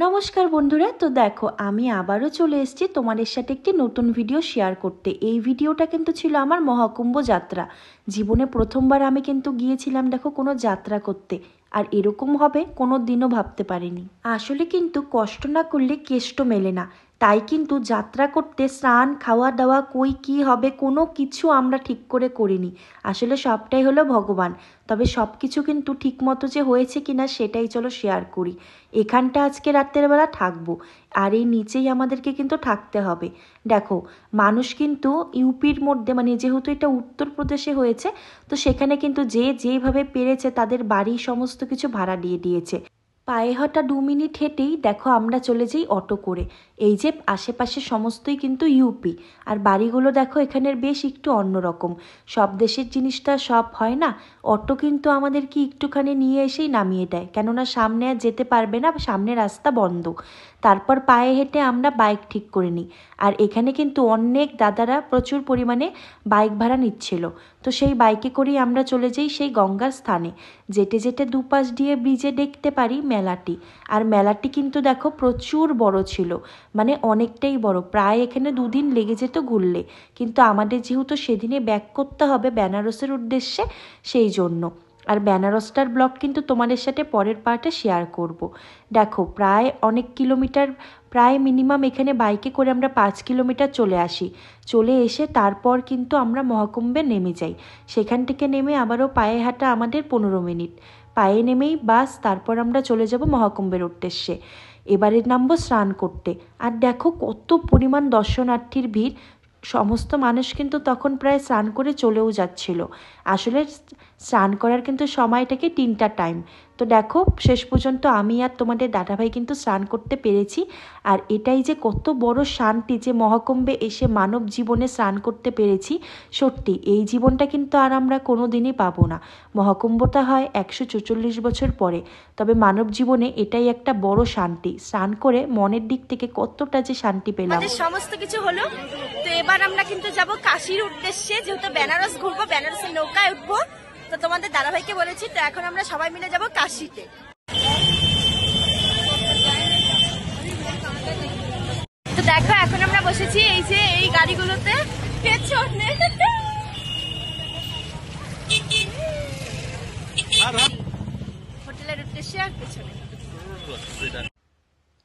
নমস্কার বন্ধুরা, তো দেখো আমি আবারও চলে এসেছি তোমাদের সাথে একটি নতুন ভিডিও শেয়ার করতে। এই ভিডিওটা কিন্তু ছিল আমার মহাকুম্ভ যাত্রা। জীবনে প্রথমবার আমি কিন্তু গিয়েছিলাম দেখো কোনো যাত্রা করতে, আর এরকম হবে কোনো দিনও ভাবতে পারিনি। আসলে কিন্তু কষ্ট না করলে কেষ্ট মেলে না, তাই কিন্তু যাত্রা করতে স্নান খাওয়া দাওয়া কই কী হবে কোনো কিছু আমরা ঠিক করে করিনি। আসলে সবটাই হলো ভগবান। তবে সব কিছু কিন্তু ঠিক মতো যে হয়েছে কিনা সেটাই চলো শেয়ার করি। এখানটা আজকে রাত্রের বেলা থাকবো, আর এই নিচেই আমাদেরকে কিন্তু থাকতে হবে। দেখো মানুষ কিন্তু ইউপির মধ্যে, মানে যেহেতু এটা উত্তরপ্রদেশে হয়েছে, তো সেখানে কিন্তু যে যেভাবে পেরেছে তাদের বাড়ি সমস্ত কিছু ভাড়া দিয়ে দিয়েছে। পায়ে হাঁটা 2 মিনিট হেঁটেই দেখো আমরা চলে যাই অটো করে। এই যে আশেপাশে সমস্তই কিন্তু ইউপি, আর বাড়িগুলো দেখো এখানের বেশ একটু অন্যরকম। সব দেশের জিনিসটা সব হয় না। অটো কিন্তু আমাদেরকে একটুখানি নিয়ে এসেই নামিয়ে দেয়, কেননা সামনে আর যেতে পারবে না, সামনে রাস্তা বন্ধ। তারপর পায়ে হেঁটে আমরা বাইক ঠিক করে নিই। আর এখানে কিন্তু অনেক দাদারা প্রচুর পরিমাণে বাইক ভাড়া নিচ্ছিল, তো সেই বাইকে করেই আমরা চলে যাই সেই গঙ্গার স্থানে। যেতে যেতে দুপাশ দিয়ে ব্রিজে দেখতে পারি মেলাটি। আর মেলাটি কিন্তু দেখো প্রচুর বড় ছিল, মানে অনেকটাই বড়, প্রায় এখানে 2 দিন লেগে যেত ঘুরলে। কিন্তু আমাদের যেহেতু সেদিনে ব্যাক করতে হবে বেনারসের উদ্দেশ্যে, সেই জন্য। আর বেনারসটার ব্লগ কিন্তু তোমাদের সাথে পরের পার্টে শেয়ার করব। দেখো প্রায় অনেক কিলোমিটার, প্রায় মিনিমাম এখানে বাইকে করে আমরা 5 কিলোমিটার চলে আসি। চলে এসে তারপর কিন্তু আমরা মহাকুম্ভে নেমে যাই। সেখান থেকে নেমে আবারও পায়ে হাঁটা আমাদের 15 মিনিট। পায়ে নেমেই বাস, তারপর আমরা চলে যাব মহাকুম্ভের উদ্দেশ্যে। এবারে নামবো স্নান করতে। আর দেখো কত পরিমাণ দর্শনার্থীর ভিড়। সমস্ত মানুষ কিন্তু তখন প্রায় স্নান করে চলেও যাচ্ছিল। আসলে স্নান করার কিন্তু সময়টাকে 3টা টাইম। তো দেখো শেষ পর্যন্ত আমি আর তোমাদের দাদাভাই কিন্তু স্নান করতে পেরেছি। আর এটাই যে কত বড় শান্তি যে মহাকুম্ভে এসে মানব জীবনে স্নান করতে পেরেছি। সত্যি এই জীবনটা কিন্তু আর আমরা কোনো দিনই পাবো না। মহাকুম্ভটা হয় 144 বছর পরে, তবে মানব জীবনে এটাই একটা বড় শান্তি। স্নান করে মনের দিক থেকে কতটা যে শান্তি পেলাম। সমস্ত কিছু হলো, তো এবার আমরা কিন্তু যাব কাশীর উদ্দেশ্যে, যেহেতু বেনারস ঘুরবো, বেনারসের নৌকায় উঠবো। তো তোমাদের দাদাভাইকে বলেছি, তো এখন আমরা সবাই মিলে যাব কাশীতে। তো দেখো এখন আমরা বসেছি এই যে এই গাড়িগুলোতে, পেছনে হোটেলের উদ্দেশ্যে আর পেছনে।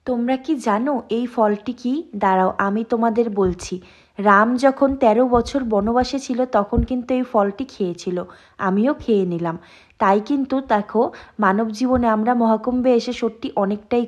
তোমরা কি জানো এই ফলটি কি? দাঁড়াও আমি তোমাদের বলছি। রাম যখন 13 বছর বনবাসে ছিল তখন কিন্তু এই ফলটি খেয়েছিল, আমিও খেয়ে নিলাম। তাই কিন্তু দেখো মানব জীবনে আমরা মহাকুম্ভে এসে সত্যি অনেকটাই